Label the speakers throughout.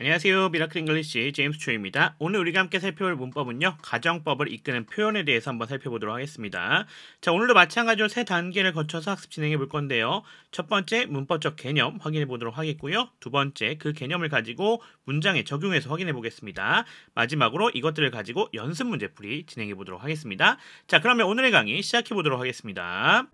Speaker 1: 안녕하세요. 미라클 잉글리시 제임스 초입니다. 오늘 우리가 함께 살펴볼 문법은요. 가정법을 이끄는 표현에 대해서 한번 살펴보도록 하겠습니다. 자, 오늘도 마찬가지로 세 단계를 거쳐서 학습 진행해 볼 건데요. 첫 번째, 문법적 개념 확인해 보도록 하겠고요. 두 번째, 그 개념을 가지고 문장에 적용해서 확인해 보겠습니다. 마지막으로 이것들을 가지고 연습 문제풀이 진행해 보도록 하겠습니다. 자, 그러면 오늘의 강의 시작해 보도록 하겠습니다.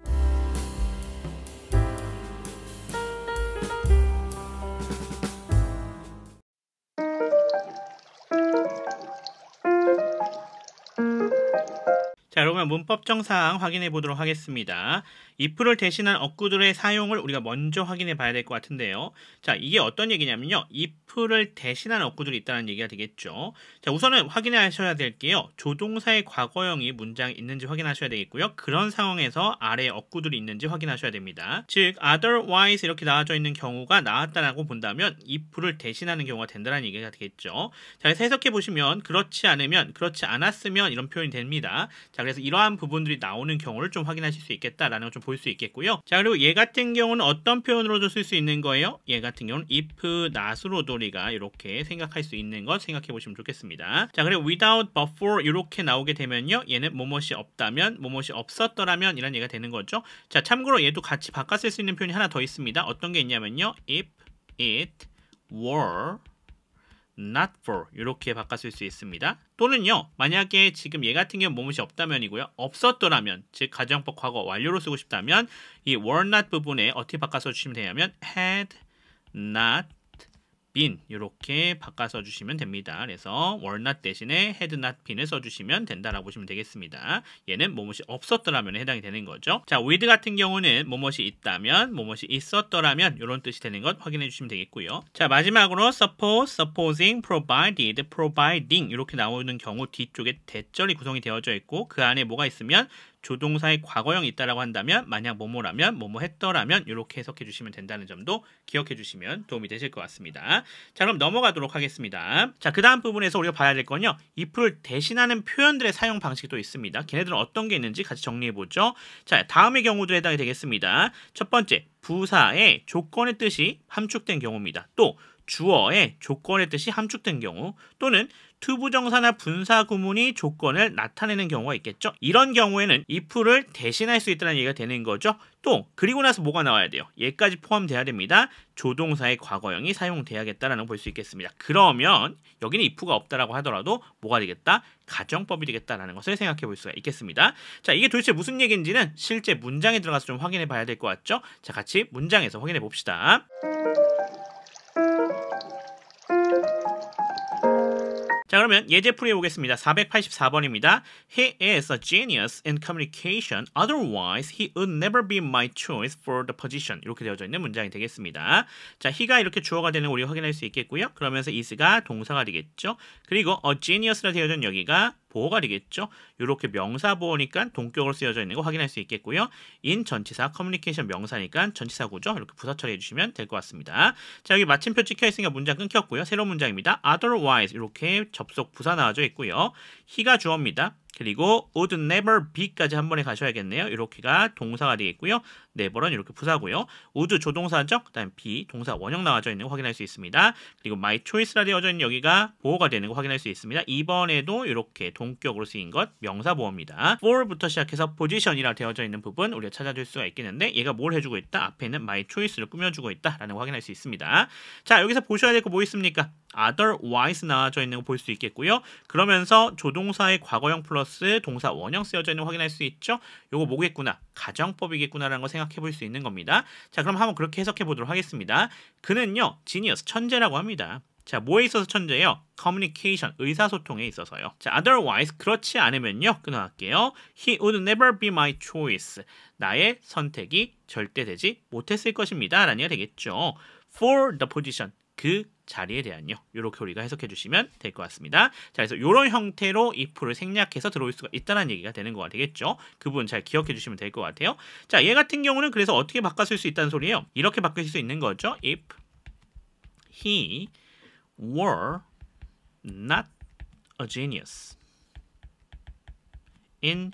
Speaker 1: 자, 그러면 문법 정상 확인해 보도록 하겠습니다. if를 대신한 어구들의 사용을 우리가 먼저 확인해 봐야 될 것 같은데요. 자, 이게 어떤 얘기냐면요. if를 대신한 어구들이 있다는 얘기가 되겠죠. 자, 우선은 확인하셔야 될 게요. 조동사의 과거형이 문장에 있는지 확인하셔야 되겠고요. 그런 상황에서 아래에 어구들이 있는지 확인하셔야 됩니다. 즉, otherwise 이렇게 나와져 있는 경우가 나왔다라고 본다면 if를 대신하는 경우가 된다는 얘기가 되겠죠. 자, 그래서 해석해 보시면 그렇지 않으면, 그렇지 않았으면 이런 표현이 됩니다. 자, 그래서 이러한 부분들이 나오는 경우를 좀 확인하실 수 있겠다라는 걸 좀 볼 수 있겠고요. 자, 그리고 얘 같은 경우는 어떤 표현으로도 쓸 수 있는 거예요? 얘 같은 경우는 if, not으로도 우리가 이렇게 생각할 수 있는 것 생각해 보시면 좋겠습니다. 자, 그리고 without, but for 이렇게 나오게 되면요. 얘는 뭐뭇이 없다면, 뭐뭇이 없었더라면 이런 얘기가 되는 거죠. 자, 참고로 얘도 같이 바꿔 쓸 수 있는 표현이 하나 더 있습니다. 어떤 게 있냐면요. if it were not for 이렇게 바꿔 쓸 수 있습니다. 또는요, 만약에 지금 얘 같은 경우 뭐뭇이 없다면이고요. 없었더라면, 즉 가정법 과거 완료로 쓰고 싶다면 이 were not 부분에 어떻게 바꿔 써주시면 되냐면 had not been 이렇게 바꿔 써주시면 됩니다. 그래서 were not 대신에 had not been을 써주시면 된다라고 보시면 되겠습니다. 얘는 뭐뭇이 없었더라면 해당이 되는 거죠. 자, with 같은 경우는 뭐뭇이 있다면, 뭐뭇이 있었더라면 이런 뜻이 되는 것 확인해 주시면 되겠고요. 자, 마지막으로 suppose, supposing, provided, providing 이렇게 나오는 경우 뒤쪽에 대절이 구성이 되어져 있고 그 안에 뭐가 있으면 조동사의 과거형이 있다라고 한다면 만약 뭐뭐라면 뭐뭐 했더라면 이렇게 해석해 주시면 된다는 점도 기억해 주시면 도움이 되실 것 같습니다. 자, 그럼 넘어가도록 하겠습니다. 자, 그 다음 부분에서 우리가 봐야 될 건요. if를 대신하는 표현들의 사용 방식이 또 있습니다. 걔네들은 어떤 게 있는지 같이 정리해 보죠. 자, 다음의 경우도 해당이 되겠습니다. 첫 번째, 부사의 조건의 뜻이 함축된 경우입니다. 또 주어의 조건의 뜻이 함축된 경우 또는 투부정사나 분사 구문이 조건을 나타내는 경우가 있겠죠. 이런 경우에는 if를 대신할 수 있다는 얘기가 되는 거죠. 또 그리고 나서 뭐가 나와야 돼요? 얘까지 포함돼야 됩니다. 조동사의 과거형이 사용돼야겠다라는 걸 볼 수 있겠습니다. 그러면 여기는 if가 없다라고 하더라도 뭐가 되겠다? 가정법이 되겠다라는 것을 생각해 볼 수가 있겠습니다. 자, 이게 도대체 무슨 얘기인지는 실제 문장에 들어가서 좀 확인해 봐야 될 것 같죠? 자, 같이 문장에서 확인해 봅시다. 자, 그러면 예제 풀이해 보겠습니다. 484번입니다. He is a genius in communication. Otherwise, he would never be my choice for the position. 이렇게 되어져 있는 문장이 되겠습니다. 자, he가 이렇게 주어가 되는 거 우리가 확인할 수 있겠고요. 그러면서 is가 동사가 되겠죠. 그리고 a genius라 되어져 있는 여기가 보어가 되겠죠. 이렇게 명사 보어니까 동격으로 쓰여져 있는 거 확인할 수 있겠고요. in 전치사, communication 명사니까 전치사구죠. 이렇게 부사 처리해 주시면 될 것 같습니다. 자, 여기 마침표 찍혀 있으니까 문장 끊겼고요. 새로운 문장입니다. otherwise 이렇게 접속 부사 나와져 있고요. he가 주어입니다. 그리고 would never be까지 한 번에 가셔야겠네요. 이렇게가 동사가 되겠고요. never은 이렇게 부사고요. would 조동사죠. 그 다음에 be 동사 원형 나와져 있는 거 확인할 수 있습니다. 그리고 my choice라 되어져 있는 여기가 보어가 되는 거 확인할 수 있습니다. 이번에도 이렇게 동격으로 쓰인 것 명사 보어입니다. for부터 시작해서 position이라 되어져 있는 부분 우리가 찾아줄 수가 있겠는데 얘가 뭘 해주고 있다? 앞에 있는 my choice를 꾸며주고 있다라는 거 확인할 수 있습니다. 자, 여기서 보셔야 될 거 뭐 있습니까? otherwise 나와져 있는 거 볼 수 있겠고요. 그러면서 조동사의 과거형 플러스 동사 원형 쓰여져 있는 거 확인할 수 있죠. 요거 뭐겠구나? 가정법이겠구나라는 거 생각해 볼 수 있는 겁니다. 자, 그럼 한번 그렇게 해석해 보도록 하겠습니다. 그는요, 지니어스, 천재라고 합니다. 자, 뭐에 있어서 천재예요? communication, 의사소통에 있어서요. 자, otherwise, 그렇지 않으면요, 끊어갈게요. He would never be my choice. 나의 선택이 절대 되지 못했을 것입니다. 라는 얘기가 되겠죠. For the position, 그 자리에 대한요. 이렇게 우리가 해석해 주시면 될 것 같습니다. 자, 그래서 이런 형태로 if를 생략해서 들어올 수가 있다는 얘기가 되는 거가 되겠죠. 그 부분 잘 기억해 주시면 될 것 같아요. 자, 얘 같은 경우는 그래서 어떻게 바꿔 쓸 수 있다는 소리예요. 이렇게 바꿀 수 있는 거죠. If he were not a genius in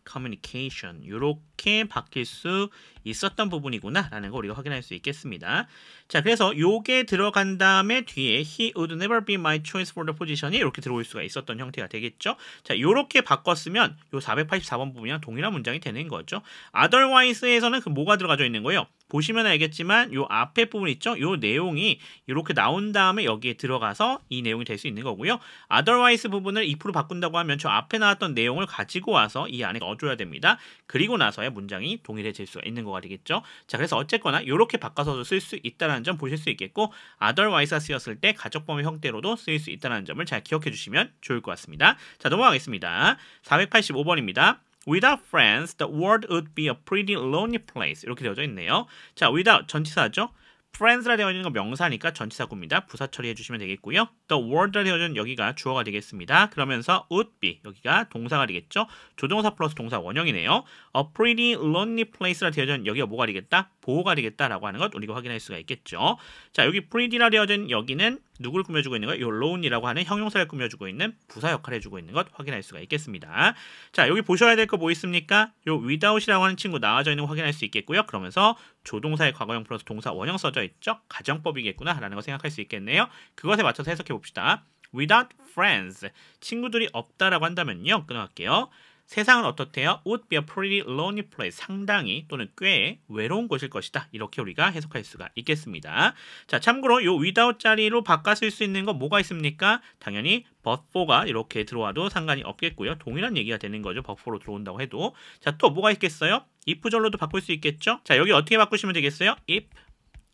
Speaker 1: communication 이렇게 바뀔 수 있었던 부분이구나 라는 거 우리가 확인할 수 있겠습니다. 자, 그래서 요게 들어간 다음에 뒤에 he would never be my choice for the position이 이렇게 들어올 수가 있었던 형태가 되겠죠. 자, 요렇게 바꿨으면 요 484번 부분이랑 동일한 문장이 되는 거죠. otherwise에서는 그 뭐가 들어가져 있는 거예요? 보시면 알겠지만 요 앞에 부분 있죠? 요 내용이 이렇게 나온 다음에 여기에 들어가서 이 내용이 될 수 있는 거고요. otherwise 부분을 if로 바꾼다고 하면 저 앞에 나왔던 내용을 가지고 와서 이 안에 넣어줘야 됩니다. 그리고 나서야 문장이 동일해질 수가 있는 거가 되겠죠. 자, 그래서 어쨌거나 이렇게 바꿔서도 쓸 수 있다는 점 보실 수 있겠고 otherwise가 쓰였을 때 가적범위 형태로도 쓰일 수 있다는 점을 잘 기억해 주시면 좋을 것 같습니다. 자, 넘어가겠습니다. 485번입니다. Without friends, the world would be a pretty lonely place. 이렇게 되어져 있네요. 자, without 전치사죠. friends라 되어 있는 건 명사니까 전치사구입니다. 부사 처리해 주시면 되겠고요. The world라 되어 있는 여기가 주어가 되겠습니다. 그러면서 would be 여기가 동사가 되겠죠. 조동사 플러스 동사 원형이네요. A pretty lonely place라 되어 있는 여기가 뭐가 되겠다? 보호가 되겠다라고 하는 것 우리가 확인할 수가 있겠죠. 자, 여기 pretty라 되어 있는 여기는 누구를 꾸며주고 있는 거예요? 요 lonely라고 하는 형용사를 꾸며주고 있는 부사 역할을 해주고 있는 것 확인할 수가 있겠습니다. 자, 여기 보셔야 될 거 뭐 있습니까? 요 without이라고 하는 친구 나와져 있는 거 확인할 수 있겠고요. 그러면서 조동사의 과거형 플러스 동사 원형 써져 있죠? 가정법이겠구나 라는 거 생각할 수 있겠네요. 그것에 맞춰서 해석해 봅시다. Without friends, 친구들이 없다라고 한다면요. 끊어갈게요. 세상은 어떻대요? Would be a pretty lonely place. 상당히 또는 꽤 외로운 곳일 것이다. 이렇게 우리가 해석할 수가 있겠습니다. 자, 참고로 요 without 자리로 바꿔 쓸 수 있는 거 뭐가 있습니까? 당연히 but for가 이렇게 들어와도 상관이 없겠고요. 동일한 얘기가 되는 거죠. but for로 들어온다고 해도. 자, 또 뭐가 있겠어요? if절로도 바꿀 수 있겠죠? 자, 여기 어떻게 바꾸시면 되겠어요? If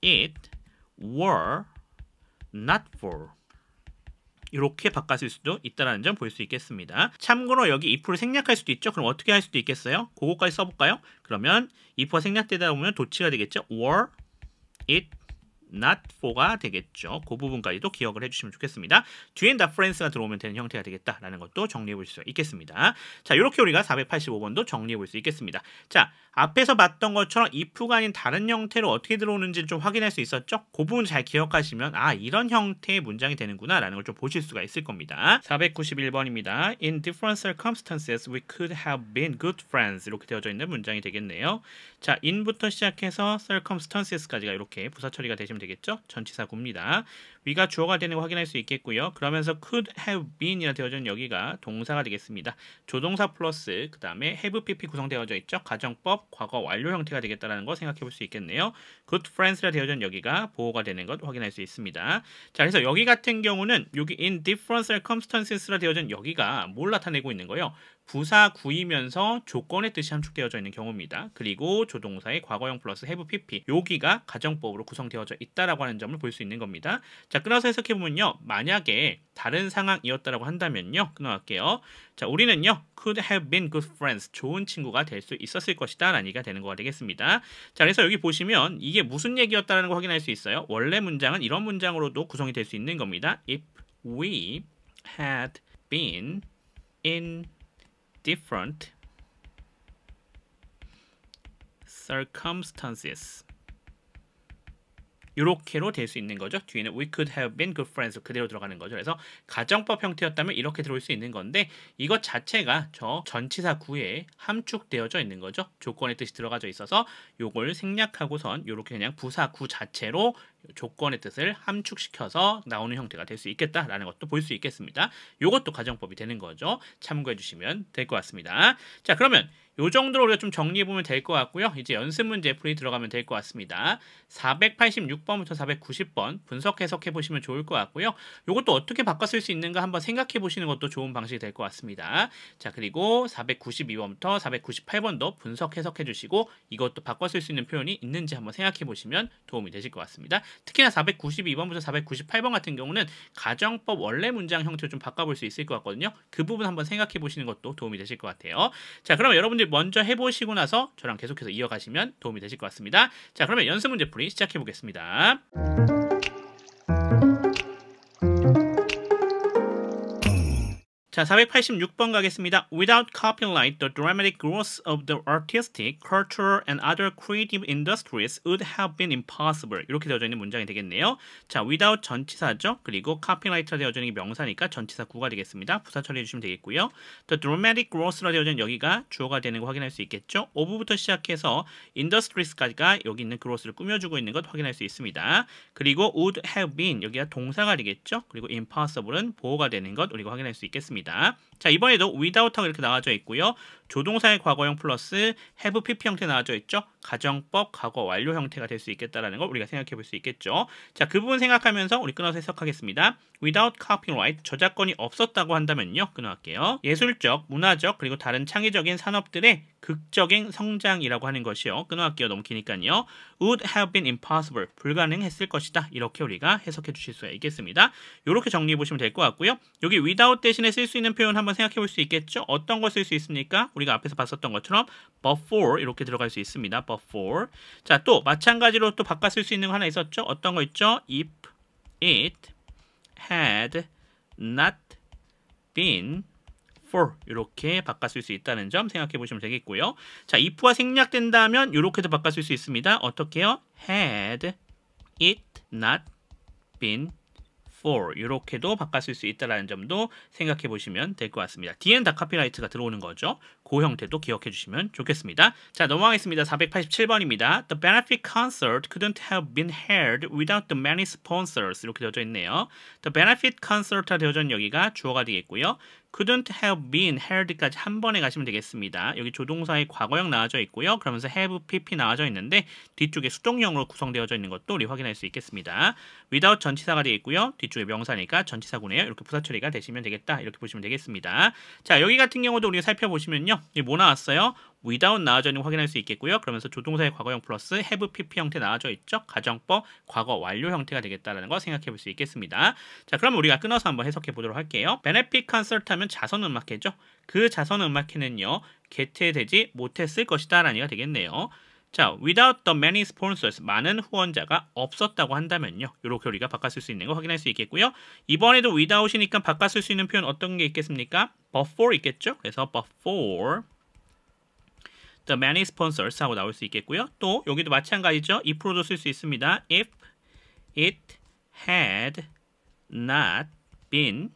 Speaker 1: it were not for. 이렇게 바꿔쓸 수도 있다는 점 볼 수 있겠습니다. 참고로 여기 if를 생략할 수도 있죠. 그럼 어떻게 할 수도 있겠어요? 그거까지 써볼까요? 그러면 if가 생략되다 보면 도치가 되겠죠. were it not for가 되겠죠. 그 부분까지도 기억을 해주시면 좋겠습니다. 뒤엔 the friends가 들어오면 되는 형태가 되겠다라는 것도 정리해 볼 수 있겠습니다. 자, 이렇게 우리가 485번도 정리해 볼 수 있겠습니다. 자, 앞에서 봤던 것처럼 if가 아닌 다른 형태로 어떻게 들어오는지 좀 확인할 수 있었죠? 그 부분 잘 기억하시면 아, 이런 형태의 문장이 되는구나 라는 걸 좀 보실 수가 있을 겁니다. 491번입니다. In different circumstances we could have been good friends. 이렇게 되어져 있는 문장이 되겠네요. 자, in부터 시작해서 circumstances까지가 이렇게 부사 처리가 되시면 되겠죠? 전치사구입니다. 위가 주어가 되는 거 확인할 수 있겠고요. 그러면서 could have been이라 되어져 있는 여기가 동사가 되겠습니다. 조동사 플러스 그 다음에 have pp 구성되어져 있죠. 가정법 과거 완료 형태가 되겠다라는 거 생각해 볼 수 있겠네요. good friends라 되어져 있는 여기가 보호가 되는 것 확인할 수 있습니다. 자, 그래서 여기 같은 경우는 여기 in different circumstances라 되어져 있는 여기가 뭘 나타내고 있는 거예요? 부사 구이면서 조건의 뜻이 함축되어져 있는 경우입니다. 그리고 조동사의 과거형 플러스 have pp 여기가 가정법으로 구성되어져 있다라고 하는 점을 볼 수 있는 겁니다. 자, 끊어서 해석해보면요. 만약에 다른 상황이었다라고 한다면요. 끊어갈게요. 자, 우리는요. could have been good friends. 좋은 친구가 될 수 있었을 것이다 라는 얘기가 되는 거가 되겠습니다. 자, 그래서 여기 보시면 이게 무슨 얘기였다는 거 확인할 수 있어요. 원래 문장은 이런 문장으로도 구성이 될 수 있는 겁니다. If we had been in different circumstances 이렇게로 될 수 있는 거죠. 뒤에는 we could have been good friends 그대로 들어가는 거죠. 그래서 가정법 형태였다면 이렇게 들어올 수 있는 건데 이것 자체가 저 전치사 구에 함축되어져 있는 거죠. 조건의 뜻이 들어가져 있어서 요걸 생략하고선 이렇게 그냥 부사 구 자체로 조건의 뜻을 함축시켜서 나오는 형태가 될 수 있겠다라는 것도 볼 수 있겠습니다. 요것도 가정법이 되는 거죠. 참고해 주시면 될 것 같습니다. 자, 그러면 요 정도로 우리가 좀 정리해보면 될 것 같고요. 이제 연습 문제 풀이 들어가면 될 것 같습니다. 486번부터 490번 분석 해석해보시면 좋을 것 같고요. 요것도 어떻게 바꿔 쓸 수 있는가 한번 생각해보시는 것도 좋은 방식이 될 것 같습니다. 자, 그리고 492번부터 498번도 분석 해석해주시고 이것도 바꿔 쓸 수 있는 표현이 있는지 한번 생각해보시면 도움이 되실 것 같습니다. 특히나 492번부터 498번 같은 경우는 가정법 원래 문장 형태로 좀 바꿔볼 수 있을 것 같거든요. 그 부분 한번 생각해보시는 것도 도움이 되실 것 같아요. 자, 그러면 여러분들 먼저 해보시고 나서 저랑 계속해서 이어가시면 도움이 되실 것 같습니다. 자, 그러면 연습 문제 풀이 시작해 보겠습니다. 자, 486번 가겠습니다. Without copyright, the dramatic growth of the artistic, cultural, and other creative industries would have been impossible. 이렇게 되어져 있는 문장이 되겠네요. 자, without 전치사죠. 그리고 copyright라 되어져 있는 게 명사니까 전치사 구가 되겠습니다. 부사 처리해 주시면 되겠고요. The dramatic growth라 되어져 있는 여기가 주어가 되는 거 확인할 수 있겠죠. of부터 시작해서 industries까지가 여기 있는 growth를 꾸며주고 있는 것 확인할 수 있습니다. 그리고 would have been 여기가 동사가 되겠죠. 그리고 impossible은 보호가 되는 것 우리가 확인할 수 있겠습니다. 자, 이번에도 without하고 이렇게 나와져 있고요. 조동사의 과거형 플러스 have pp 형태 나와져 있죠. 가정법 과거 완료 형태가 될 수 있겠다라는 걸 우리가 생각해 볼 수 있겠죠. 자, 그 부분 생각하면서 우리 끊어서 해석하겠습니다. Without copyright, 저작권이 없었다고 한다면요. 끊어갈게요. 예술적, 문화적, 그리고 다른 창의적인 산업들의 극적인 성장이라고 하는 것이요. 끊어갈게요. 너무 기니까요. Would have been impossible, 불가능했을 것이다. 이렇게 우리가 해석해 주실 수가 있겠습니다. 이렇게 정리해 보시면 될 것 같고요. 여기 without 대신에 쓸 수 있는 표현 한번 생각해 볼 수 있겠죠. 어떤 걸 쓸 수 있습니까? 우리가 앞에서 봤었던 것처럼 but for 이렇게 들어갈 수 있습니다. but for. 자, 또 마찬가지로 또 바꿔 쓸 수 있는 거 하나 있었죠. 어떤 거 있죠? If it had not been for 이렇게 바꿔 쓸 수 있다는 점 생각해 보시면 되겠고요. 자, if가 생략된다면 이렇게도 바꿔 쓸 수 있습니다. 어떻게요? had it not been for 이렇게도 바꿔 쓸 수 있다는 점도 생각해 보시면 될 것 같습니다. 뒤에는 다 카피라이트가 들어오는 거죠. 그 형태도 기억해 주시면 좋겠습니다. 자, 넘어가겠습니다. 487번입니다. The benefit concert couldn't have been held without the many sponsors 이렇게 되어져 있네요. The benefit concert가 되어져 있는 여기가 주어가 되겠고요. couldn't have been held까지 한 번에 가시면 되겠습니다. 여기 조동사의 과거형 나와져 있고요. 그러면서 have, pp 나와져 있는데 뒤쪽에 수동형으로 구성되어져 있는 것도 우리 확인할 수 있겠습니다. without 전치사가 되겠고요. 뒤쪽에 명사니까 전치사구네요. 이렇게 부사 처리가 되시면 되겠다. 이렇게 보시면 되겠습니다. 자, 여기 같은 경우도 우리가 살펴보시면요. 이게 뭐 나왔어요? without 나와져 있는 거 확인할 수 있겠고요. 그러면서 조동사의 과거형 플러스 have, pp 형태 나와져 있죠. 가정법, 과거 완료 형태가 되겠다라는 거 생각해 볼 수 있겠습니다. 자, 그럼 우리가 끊어서 한번 해석해 보도록 할게요. benefit concert 하면 자선음악회죠. 그 자선음악회는요. 개최되지 못했을 것이다 라는 얘기가 되겠네요. 자, without the many sponsors, 많은 후원자가 없었다고 한다면요. 이렇게 우리가 바꿔쓸 수 있는 거 확인할 수 있겠고요. 이번에도 without이니까 바꿔쓸 수 있는 표현 어떤 게 있겠습니까? but for 있겠죠. 그래서 but for the many sponsors 하고 나올 수 있겠고요. 또 여기도 마찬가지죠. if로도 쓸 수 있습니다. If it had not been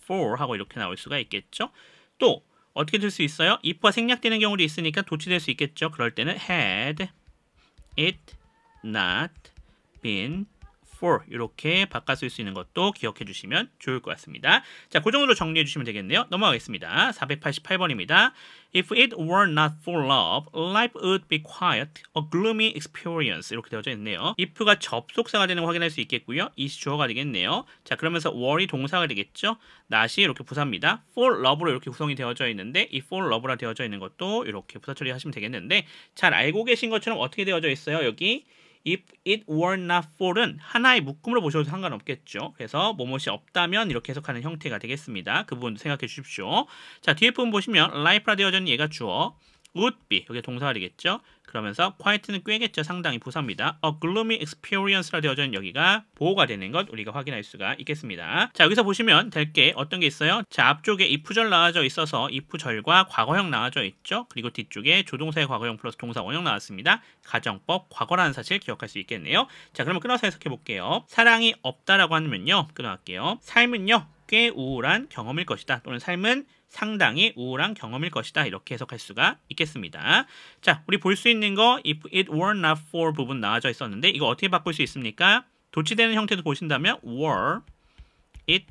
Speaker 1: for 하고 이렇게 나올 수가 있겠죠. 또 어떻게 될 수 있어요? if가 생략되는 경우도 있으니까 도치될 수 있겠죠. 그럴 때는 had it not been for 이렇게 바꿔 쓸 수 있는 것도 기억해 주시면 좋을 것 같습니다. 자, 그 정도로 정리해 주시면 되겠네요. 넘어가겠습니다. 488번입니다. If it were not for love, life would be quiet, a gloomy experience 이렇게 되어져 있네요. if가 접속사가 되는 거 확인할 수 있겠고요. is 주어가 되겠네요. 자, 그러면서 were이 동사가 되겠죠. not이 이렇게 부사입니다. for love로 이렇게 구성이 되어져 있는데 이 for love라 되어져 있는 것도 이렇게 부사 처리하시면 되겠는데 잘 알고 계신 것처럼 어떻게 되어져 있어요? 여기 If it were not for은 하나의 묶음으로 보셔도 상관없겠죠. 그래서 뭐뭇이 없다면 이렇게 해석하는 형태가 되겠습니다. 그 부분도 생각해 주십시오. 자, 뒤에 부분 보시면 life라 되어져 있는 얘가 주어, would be 여기 동사가 되겠죠. 그러면서 quiet는 꾀겠죠. 상당히 부사입니다. A gloomy experience라 되어져 있는 여기가 보호가 되는 것 우리가 확인할 수가 있겠습니다. 자, 여기서 보시면 될 게 어떤 게 있어요? 자, 앞쪽에 if절 나와져 있어서 if절과 과거형 나와져 있죠. 그리고 뒤쪽에 조동사의 과거형 플러스 동사 원형 나왔습니다. 가정법 과거라는 사실 기억할 수 있겠네요. 자, 그러면 끊어서 해석해 볼게요. 사랑이 없다라고 하면요. 끊어갈게요. 삶은요. 꽤 우울한 경험일 것이다. 또는 삶은 상당히 우울한 경험일 것이다. 이렇게 해석할 수가 있겠습니다. 자, 우리 볼 수 있는 거 if it were not for 부분 나와져 있었는데 이거 어떻게 바꿀 수 있습니까? 도치되는 형태도 보신다면 were it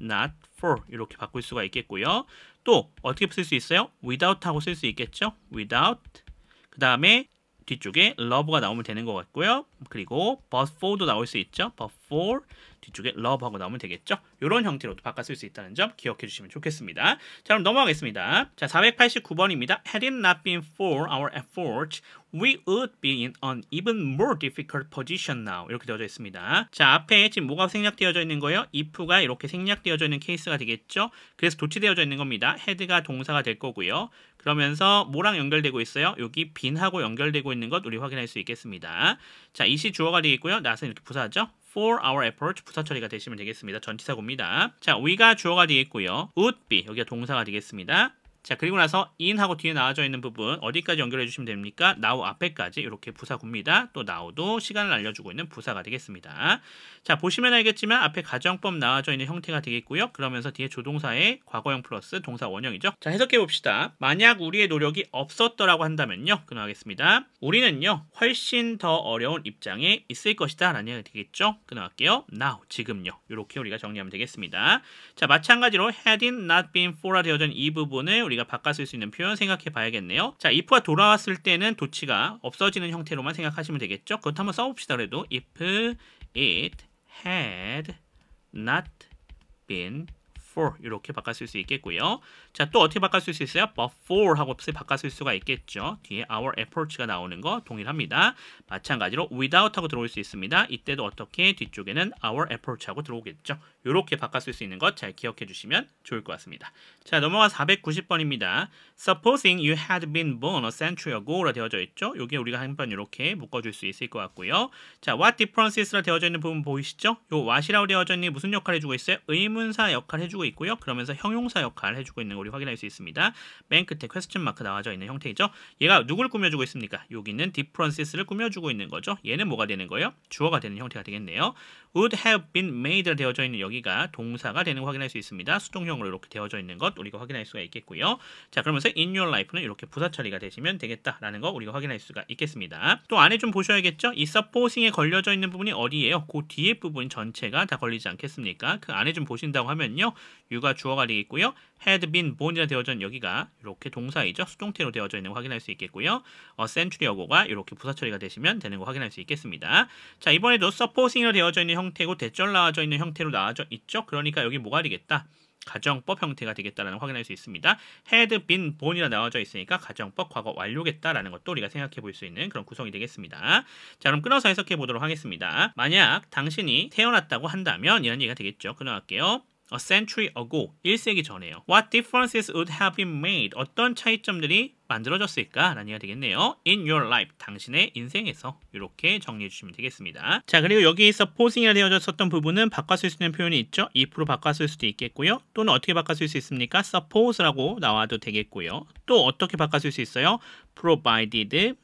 Speaker 1: not for 이렇게 바꿀 수가 있겠고요. 또 어떻게 쓸 수 있어요? without 하고 쓸 수 있겠죠? without 그 다음에 뒤쪽에 love가 나오면 되는 것 같고요. 그리고 but for도 나올 수 있죠. but for 뒤쪽에 love하고 나오면 되겠죠. 이런 형태로도 바꿔 쓸 수 있다는 점 기억해 주시면 좋겠습니다. 자, 그럼 넘어가겠습니다. 자, 489번입니다. Had it not been for our efforts, we would be in an even more difficult position now. 이렇게 되어져 있습니다. 자, 앞에 지금 뭐가 생략되어져 있는 거예요? if가 이렇게 생략되어져 있는 케이스가 되겠죠. 그래서 도치되어져 있는 겁니다. had가 동사가 될 거고요. 그러면서 뭐랑 연결되고 있어요? 여기 been하고 연결되고 있는 것 우리 확인할 수 있겠습니다. 자, it이 주어가 되겠고요. not은 이렇게 부사죠. for our approach 부사 처리가 되시면 되겠습니다. 전치사고입니다. 자, we가 주어가 되겠고요. would be 여기가 동사가 되겠습니다. 자, 그리고 나서 in하고 뒤에 나와져 있는 부분 어디까지 연결해 주시면 됩니까? now 앞에까지 이렇게 부사구입니다. 또 now도 시간을 알려주고 있는 부사가 되겠습니다. 자, 보시면 알겠지만 앞에 가정법 나와져 있는 형태가 되겠고요. 그러면서 뒤에 조동사의 과거형 플러스 동사 원형이죠. 자, 해석해 봅시다. 만약 우리의 노력이 없었더라고 한다면요. 끊어가겠습니다. 우리는요, 훨씬 더 어려운 입장에 있을 것이다 라는 얘기가 되겠죠. 끊어갈게요. now, 지금요. 이렇게 우리가 정리하면 되겠습니다. 자, 마찬가지로 had it not been for라 되어진 이 부분을 우리가 바꿔 쓸 수 있는 표현 생각해 봐야겠네요. 자, if가 돌아왔을 때는 도치가 없어지는 형태로만 생각하시면 되겠죠. 그것도 한번 써봅시다. 그래도 if it had not been for 이렇게 바꿔 쓸 수 있겠고요. 자, 또 어떻게 바꿔 쓸 수 있어요? but for 하고 바꿔 쓸 수가 있겠죠. 뒤에 our approach가 나오는 거 동일합니다. 마찬가지로 without 하고 들어올 수 있습니다. 이때도 어떻게 뒤쪽에는 our approach 하고 들어오겠죠. 이렇게 바꿔 쓸 수 있는 것 잘 기억해 주시면 좋을 것 같습니다. 자, 넘어가 490번입니다. Supposing you had been born a century ago라 되어져 있죠. 여기 우리가 한번 이렇게 묶어줄 수 있을 것 같고요. 자, what differences라 되어져 있는 부분 보이시죠? 요 what이라고 되어져 있는 게 무슨 역할을 해주고 있어요? 의문사 역할을 해주고 있고요. 그러면서 형용사 역할을 해주고 있는 거 우리 확인할 수 있습니다. 맨 끝에 퀘스천 마크 나와져 있는 형태이죠. 얘가 누굴 꾸며주고 있습니까? 여기는 differences를 꾸며주고 있는 거죠. 얘는 뭐가 되는 거예요? 주어가 되는 형태가 되겠네요. would have been made 되어져 있는 여기가 동사가 되는 거 확인할 수 있습니다. 수동형으로 이렇게 되어져 있는 것 우리가 확인할 수가 있겠고요. 자, 그러면서 in your life는 이렇게 부사 처리가 되시면 되겠다라는 거 우리가 확인할 수가 있겠습니다. 또 안에 좀 보셔야겠죠? 이 supposing에 걸려져 있는 부분이 어디예요? 그 뒤에 부분 전체가 다 걸리지 않겠습니까? 그 안에 좀 보신다고 하면요. you가 주어가 되겠고요. had been born이라 되어져 있는 여기가 이렇게 동사이죠. 수동태로 되어져 있는 거 확인할 수 있겠고요. century ago가 이렇게 부사 처리가 되시면 되는 거 확인할 수 있겠습니다. 자, 이번에도 supposing으로 되어져 있는 형태고 대절 나와져 있는 형태로 나와져 있죠. 그러니까 여기 뭐가 되겠다? 가정법 형태가 되겠다라는 거 확인할 수 있습니다. had been born이라 나와져 있으니까 가정법 과거 완료겠다라는 것도 우리가 생각해 볼 수 있는 그런 구성이 되겠습니다. 자, 그럼 끊어서 해석해 보도록 하겠습니다. 만약 당신이 태어났다고 한다면 이런 얘기가 되겠죠. 끊어갈게요. A century ago, 1세기 전에요. What differences would have been made? 어떤 차이점들이 만들어졌을까? 라는 얘기가 되겠네요. In your life, 당신의 인생에서 이렇게 정리해 주시면 되겠습니다. 자, 그리고 여기 supposing이라 되어졌었던 부분은 바꿔 쓸 수 있는 표현이 있죠. if로 바꿔 쓸 수도 있겠고요. 또는 어떻게 바꿔 쓸 수 있습니까? suppose라고 나와도 되겠고요. 또 어떻게 바꿔 쓸 수 있어요? provided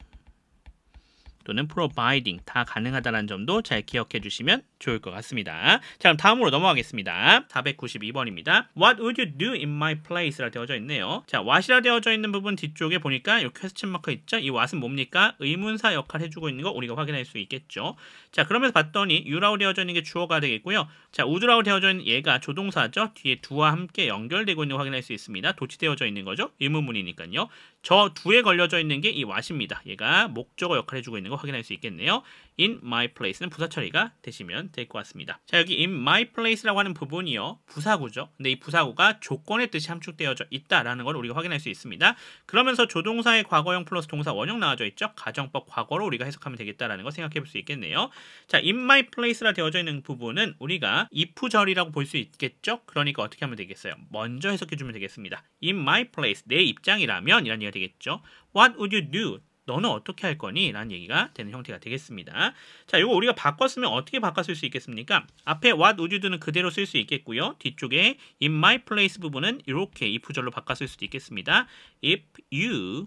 Speaker 1: 또는 providing 다 가능하다는 점도 잘 기억해 주시면 좋을 것 같습니다. 자, 그럼 다음으로 넘어가겠습니다. 492번입니다. What would you do in my place라 되어져 있네요. 자, what이라 되어져 있는 부분 뒤쪽에 보니까 이 퀘스천 마크 있죠? 이 what은 뭡니까? 의문사 역할을 해주고 있는 거 우리가 확인할 수 있겠죠. 자, 그러면서 봤더니 you라고 되어져 있는 게 주어가 되겠고요. 자, would라고 되어져 있는 얘가 조동사죠. 뒤에 do와 함께 연결되고 있는 거 확인할 수 있습니다. 도치되어져 있는 거죠. 의문문이니까요. 저 do에 걸려져 있는 게 이 what입니다. 얘가 목적어 역할을 해주고 있는 거 확인할 수 있겠네요. in my place는 부사 처리가 되시면 될 것 같습니다. 자, 여기 in my place라고 하는 부분이요. 부사구죠. 근데 이 부사구가 조건의 뜻이 함축되어져 있다라는 걸 우리가 확인할 수 있습니다. 그러면서 조동사의 과거형 플러스 동사 원형 나와져 있죠. 가정법 과거로 우리가 해석하면 되겠다라는 거 생각해 볼 수 있겠네요. 자, in my place라 되어져 있는 부분은 우리가 if절이라고 볼 수 있겠죠. 그러니까 어떻게 하면 되겠어요? 먼저 해석해 주면 되겠습니다. in my place, 내 입장이라면 이런 얘기가 되겠죠. What would you do? 너는 어떻게 할 거니? 라는 얘기가 되는 형태가 되겠습니다. 자, 이거 우리가 바꿨으면 어떻게 바꿔 쓸 수 있겠습니까? 앞에 what would you do는 그대로 쓸 수 있겠고요. 뒤쪽에 in my place 부분은 이렇게 if절로 바꿔 쓸 수도 있겠습니다. If you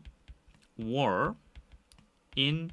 Speaker 1: were in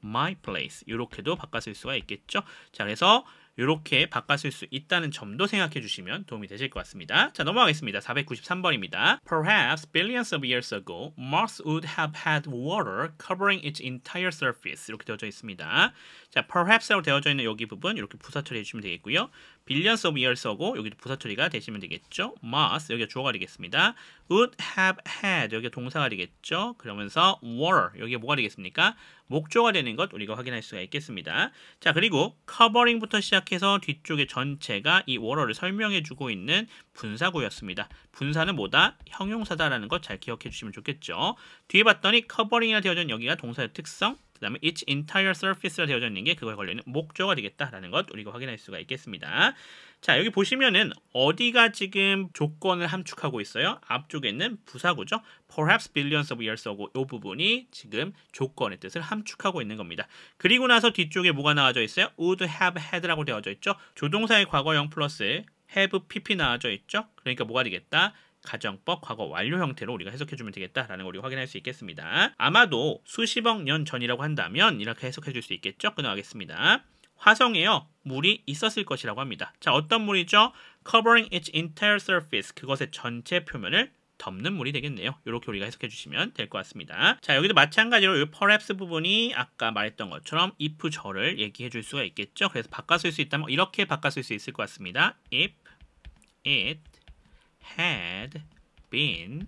Speaker 1: my place 이렇게도 바꿔 쓸 수가 있겠죠. 자, 그래서 이렇게 바꿔 쓸 수 있다는 점도 생각해 주시면 도움이 되실 것 같습니다. 자, 넘어가겠습니다. 493번입니다. Perhaps billions of years ago, Mars would have had water covering its entire surface. 이렇게 되어져 있습니다. 자, perhaps라고 되어져 있는 여기 부분 이렇게 부사 처리해 주시면 되겠고요. billions of years ago 여기도 부사 처리가 되시면 되겠죠. Mars 여기가 주어가 되겠습니다. would have had 여기가 동사가 되겠죠. 그러면서 water 여기가 뭐가 되겠습니까? 목조가 되는 것 우리가 확인할 수가 있겠습니다. 자, 그리고 covering부터 시작해서 뒤쪽에 전체가 이 water를 설명해 주고 있는 분사구였습니다. 분사는 뭐다? 형용사다라는 것 잘 기억해 주시면 좋겠죠. 뒤에 봤더니 covering이라 되어진 여기가 동사의 특성 다음에 its entire surface가 되어져 있는 게 그거에 걸려있는 목적어가 되겠다라는 것 우리가 확인할 수가 있겠습니다. 자, 여기 보시면은 어디가 지금 조건을 함축하고 있어요? 앞쪽에는 부사구죠. Perhaps billions of years ago 이 부분이 지금 조건의 뜻을 함축하고 있는 겁니다. 그리고 나서 뒤쪽에 뭐가 나와져 있어요? would have had라고 되어져 있죠. 조동사의 과거형 플러스 have pp 나와져 있죠. 그러니까 뭐가 되겠다? 가정법 과거 완료 형태로 우리가 해석해주면 되겠다라는 걸 우리가 확인할 수 있겠습니다. 아마도 수십억 년 전이라고 한다면 이렇게 해석해줄 수 있겠죠? 끊어가겠습니다. 화성에요. 물이 있었을 것이라고 합니다. 자, 어떤 물이죠? Covering its entire surface. 그것의 전체 표면을 덮는 물이 되겠네요. 이렇게 우리가 해석해 주시면 될 것 같습니다. 자, 여기도 마찬가지로 이 perhaps 부분이 아까 말했던 것처럼 if 절을 얘기해 줄 수가 있겠죠. 그래서 바꿔 쓸 수 있다면 이렇게 바꿔 쓸 수 있을 것 같습니다. If it had been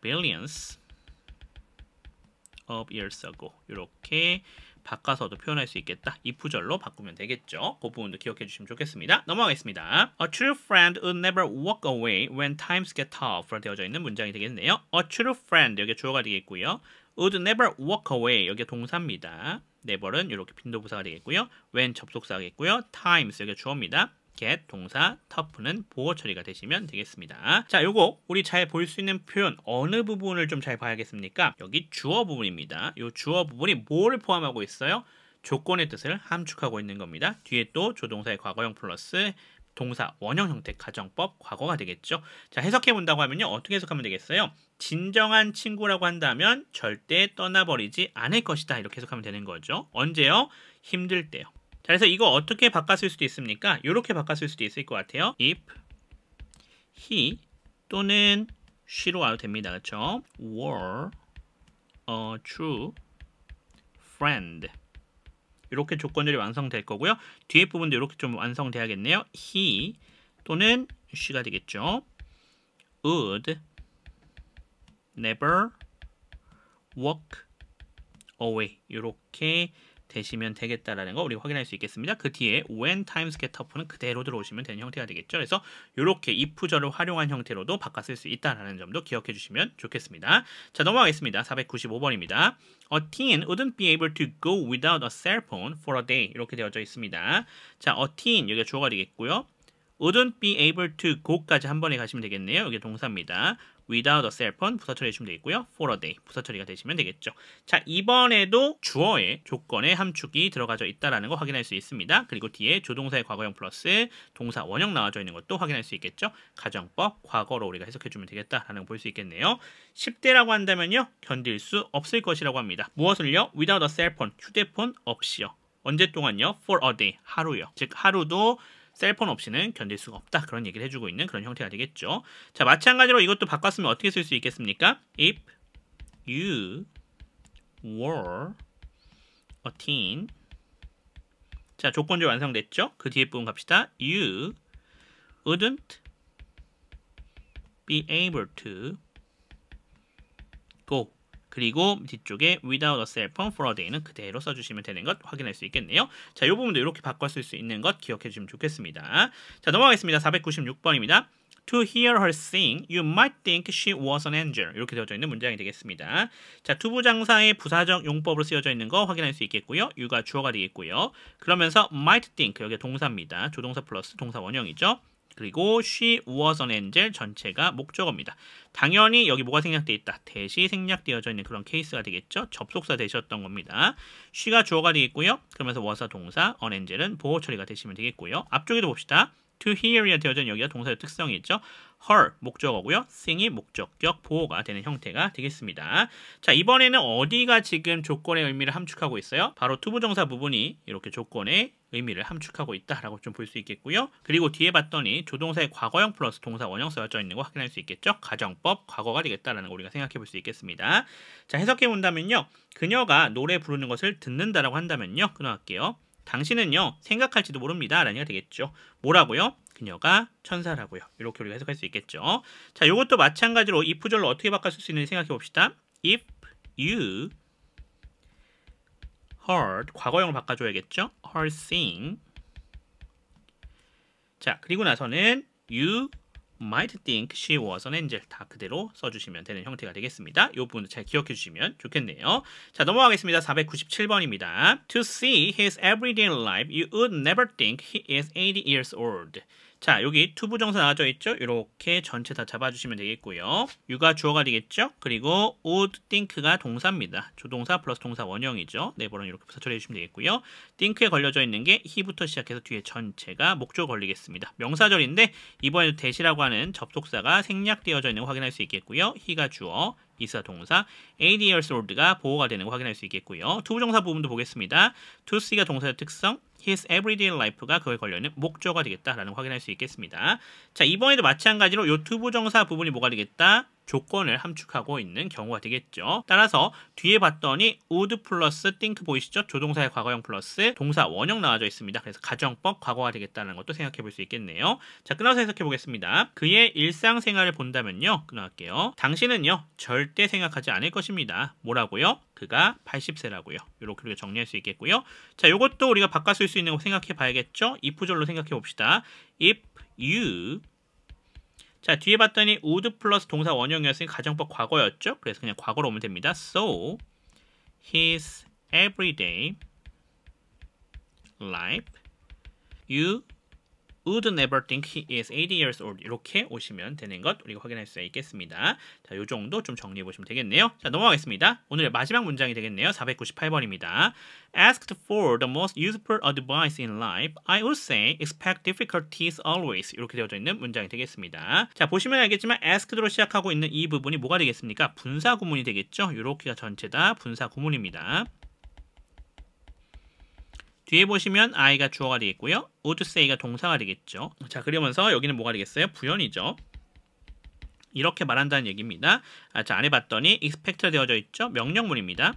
Speaker 1: billions of years ago. 이렇게 바꿔서도 표현할 수 있겠다. if절로 바꾸면 되겠죠. 그 부분도 기억해 주시면 좋겠습니다. 넘어가겠습니다. A true friend would never walk away when times get tough. 되어져 있는 문장이 되겠네요. A true friend 여기 주어가 되겠고요. would never walk away 여기 동사입니다. never은 이렇게 빈도부사가 되겠고요. when 접속사겠고요. times 여기 주어입니다. get 동사, tough는 보호 처리가 되시면 되겠습니다. 자, 요거 우리 잘 볼 수 있는 표현 어느 부분을 좀 잘 봐야겠습니까? 여기 주어 부분입니다. 요 주어 부분이 뭐를 포함하고 있어요? 조건의 뜻을 함축하고 있는 겁니다. 뒤에 또 조동사의 과거형 플러스 동사 원형 형태 가정법 과거가 되겠죠. 자, 해석해 본다고 하면요. 어떻게 해석하면 되겠어요? 진정한 친구라고 한다면 절대 떠나버리지 않을 것이다. 이렇게 해석하면 되는 거죠. 언제요? 힘들 때요. 자, 그래서 이거 어떻게 바꿨을 수도 있습니까? 이렇게 바꿨을 수도 있을 것 같아요. If he 또는 she로 와도 됩니다. 그렇죠? were a true friend 이렇게 조건들이 완성될 거고요. 뒤에 부분도 이렇게 좀 완성돼야겠네요. he 또는 she가 되겠죠. would never walk away 이렇게 되시면 되겠다라는 거 우리가 확인할 수 있겠습니다. 그 뒤에 when times get tough는 그대로 들어오시면 되는 형태가 되겠죠. 그래서 이렇게 if절을 활용한 형태로도 바꿔 쓸 수 있다는 점도 기억해 주시면 좋겠습니다. 자, 넘어가겠습니다. 495번입니다. A teen wouldn't be able to go without a cell phone for a day 이렇게 되어져 있습니다. 자, a teen 여기가 주어가 되겠고요. wouldn't be able to go까지 한 번에 가시면 되겠네요. 여기 동사입니다. without a cell phone 부사 처리 해주시면 되겠고요. for a day 부사 처리가 되시면 되겠죠. 자, 이번에도 주어의 조건의 함축이 들어가져 있다는 거 확인할 수 있습니다. 그리고 뒤에 조동사의 과거형 플러스 동사 원형 나와져 있는 것도 확인할 수 있겠죠. 가정법 과거로 우리가 해석해주면 되겠다라는 거 볼 수 있겠네요. 10대라고 한다면요. 견딜 수 없을 것이라고 합니다. 무엇을요? without a cell phone 휴대폰 없이요. 언제 동안요? for a day 하루요. 즉 하루도 셀폰 없이는 견딜 수가 없다. 그런 얘기를 해주고 있는 그런 형태가 되겠죠. 자, 마찬가지로 이것도 바꿨으면 어떻게 쓸 수 있겠습니까? If you were a teen 자, 조건적으로 완성됐죠? 그 뒤에 부분 갑시다. You wouldn't be able to go 그리고 뒤쪽에 without a cell phone for a day는 그대로 써주시면 되는 것 확인할 수 있겠네요. 자, 이 부분도 이렇게 바꿔 쓸 수 있는 것 기억해 주시면 좋겠습니다. 자, 넘어가겠습니다. 496번입니다. To hear her sing, you might think she was an angel. 이렇게 되어져 있는 문장이 되겠습니다. 자, 투부장사의 부사적 용법으로 쓰여져 있는 거 확인할 수 있겠고요. you가 주어가 되겠고요. 그러면서 might think, 여기 동사입니다. 조동사 플러스 동사 원형이죠. 그리고 she was an angel 전체가 목적어입니다. 당연히 여기 뭐가 생략되어 있다. 대시 생략되어져 있는 그런 케이스가 되겠죠. 접속사 되셨던 겁니다. she가 주어가 되겠고요. 그러면서 was가 동사, an angel은 보호 처리가 되시면 되겠고요. 앞쪽에도 봅시다. to hear이 되어져 있는 여기가 동사의 특성이 있죠. her 목적어고요. sing이 목적격 보호가 되는 형태가 되겠습니다. 자, 이번에는 어디가 지금 조건의 의미를 함축하고 있어요? 바로 투부정사 부분이 이렇게 조건의 의미를 함축하고 있다라고 좀 볼 수 있겠고요. 그리고 뒤에 봤더니 조동사의 과거형 플러스 동사 원형 써져 있는 거 확인할 수 있겠죠. 가정법 과거가 되겠다라는 거 우리가 생각해 볼 수 있겠습니다. 자, 해석해 본다면요. 그녀가 노래 부르는 것을 듣는다라고 한다면요. 끊어갈게요. 당신은요 생각할지도 모릅니다 라는 얘기가 되겠죠. 뭐라고요? 그녀가 천사라고요. 이렇게 우리가 해석할 수 있겠죠. 자, 이것도 마찬가지로 if절로 어떻게 바꿔 쓸 수 있는지 생각해 봅시다. If you heard 과거형을 바꿔줘야겠죠. heard sing 자, 그리고 나서는 you might think she was an angel. 다 그대로 써주시면 되는 형태가 되겠습니다. 이 부분도 잘 기억해 주시면 좋겠네요. 자, 넘어가겠습니다. 497번입니다. To see his everyday life, you would never think he is 80 years old. 자, 여기 투부정사 나와져 있죠? 이렇게 전체 다 잡아주시면 되겠고요. you가 주어가 되겠죠? 그리고 would think가 동사입니다. 조동사 플러스 동사 원형이죠. 네 번은 이렇게 부사처리해 주시면 되겠고요. think에 걸려져 있는 게 he부터 시작해서 뒤에 전체가 목조 걸리겠습니다. 명사절인데 이번에도 대시라고 하는 접속사가 생략되어져 있는 거 확인할 수 있겠고요. he가 주어, 이사 동사, 80 years old가 보호가 되는 거 확인할 수 있겠고요. 투부정사 부분도 보겠습니다. to see가 동사의 특성, his everyday life가 그거에 걸려있는 목조가 되겠다라는 거 확인할 수 있겠습니다. 자, 이번에도 마찬가지로 이 투부정사 부분이 뭐가 되겠다? 조건을 함축하고 있는 경우가 되겠죠. 따라서 뒤에 봤더니 would 플러스 think 보이시죠? 조동사의 과거형 플러스 동사 원형 나와져 있습니다. 그래서 가정법 과거가 되겠다는 것도 생각해 볼 수 있겠네요. 자, 끊어서 해석해 보겠습니다. 그의 일상생활을 본다면요. 끊어갈게요. 당신은요. 절대 생각하지 않을 것입니다. 뭐라고요? 그가 80세라고요. 이렇게 우리가 정리할 수 있겠고요. 자, 이것도 우리가 바꿔 쓸 수 있는 거 생각해 봐야겠죠? if절로 생각해 봅시다. If you 자, 뒤에 봤더니 would 플러스 동사 원형이었으니 가정법 과거였죠? 그래서 그냥 과거로 오면 됩니다. So, his everyday life, you would never think he is 80 years old. 이렇게 오시면 되는 것 우리가 확인할 수 있겠습니다. 자, 요 정도 좀 정리해 보시면 되겠네요. 자, 넘어가겠습니다. 오늘의 마지막 문장이 되겠네요. 498번입니다. Asked for the most useful advice in life, I would say expect difficulties always. 이렇게 되어져 있는 문장이 되겠습니다. 자, 보시면 알겠지만 asked로 시작하고 있는 이 부분이 뭐가 되겠습니까? 분사 구문이 되겠죠? 이렇게가 전체 다 분사 구문입니다. 뒤에 보시면 I가 주어가 되겠고요. would say가 동사가 되겠죠. 자, 그러면서 여기는 뭐가 되겠어요? 부연이죠. 이렇게 말한다는 얘기입니다. 자, 안에 봤더니 expect가 되어져 있죠. 명령문입니다.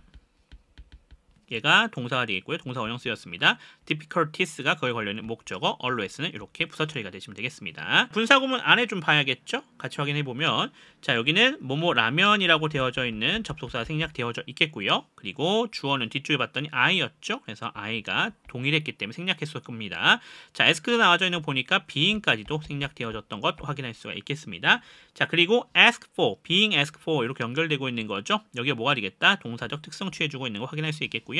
Speaker 1: 얘가 동사가 되겠고요. 동사 원형 쓰였습니다. difficulties가 거기에 걸려있는 목적어, always는 이렇게 부사 처리가 되시면 되겠습니다. 분사구문 안에 좀 봐야겠죠? 같이 확인해보면 자, 여기는 뭐뭐 라면이라고 되어져 있는 접속사가 생략되어져 있겠고요. 그리고 주어는 뒤쪽에 봤더니 I였죠? 그래서 I가 동일했기 때문에 생략했을 겁니다. 자, asked 나와져 있는 거 보니까 being까지도 생략되어졌던 것 확인할 수가 있겠습니다. 자, 그리고 ask for, being asked for 이렇게 연결되고 있는 거죠. 여기가 뭐가 되겠다? 동사적 특성 취해주고 있는 거 확인할 수 있겠고요.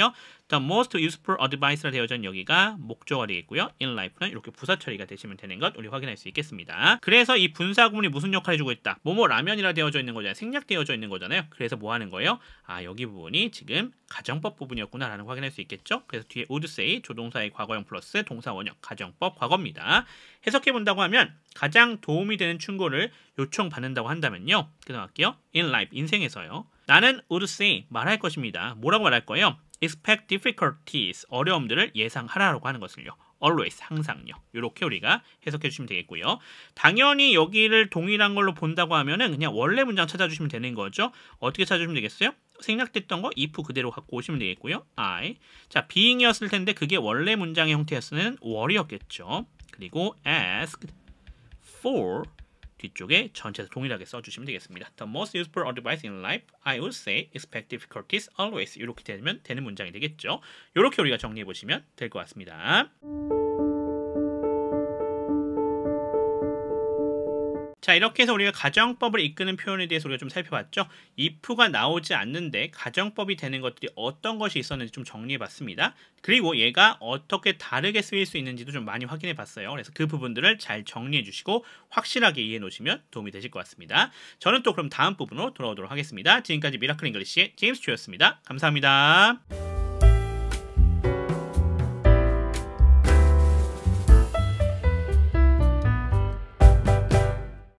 Speaker 1: The most useful advice라 되어져 있는 여기가 목조가 되겠고요. in life는 이렇게 부사 처리가 되시면 되는 것 우리 확인할 수 있겠습니다. 그래서 이 분사 구문이 무슨 역할을 해주고 있다? 뭐뭐 라면이라 되어져 있는 거잖아요. 생략되어져 있는 거잖아요. 그래서 뭐 하는 거예요? 아, 여기 부분이 지금 가정법 부분이었구나 라는 거 확인할 수 있겠죠. 그래서 뒤에 would say 조동사의 과거형 플러스 동사 원형 가정법 과거입니다. 해석해 본다고 하면 가장 도움이 되는 충고를 요청받는다고 한다면요. 끊어갈게요. in life 인생에서요. 나는 would say 말할 것입니다. 뭐라고 말할 거예요? expect difficulties 어려움들을 예상하라고 하는 것을요. always 항상요. 이렇게 우리가 해석해 주시면 되겠고요. 당연히 여기를 동일한 걸로 본다고 하면은 그냥 원래 문장 찾아주시면 되는 거죠. 어떻게 찾아주시면 되겠어요? 생략됐던 거 if 그대로 갖고 오시면 되겠고요. I 자, being이었을 텐데 그게 원래 문장의 형태였으면 were였겠죠. 그리고 asked for 뒤쪽에 전체에서 동일하게 써주시면 되겠습니다. The most useful advice in life, I would say, expect difficulties always. 이렇게 되면 되는 문장이 되겠죠. 이렇게 우리가 정리해 보시면 될 것 같습니다. 자, 이렇게 해서 우리가 가정법을 이끄는 표현에 대해서 우리가 좀 살펴봤죠. if가 나오지 않는데 가정법이 되는 것들이 어떤 것이 있었는지 좀 정리해 봤습니다. 그리고 얘가 어떻게 다르게 쓰일 수 있는지도 좀 많이 확인해 봤어요. 그래서 그 부분들을 잘 정리해 주시고 확실하게 이해해 놓으시면 도움이 되실 것 같습니다. 저는 또 그럼 다음 부분으로 돌아오도록 하겠습니다. 지금까지 미라클 잉글리시의 제임스 튜였습니다. 감사합니다.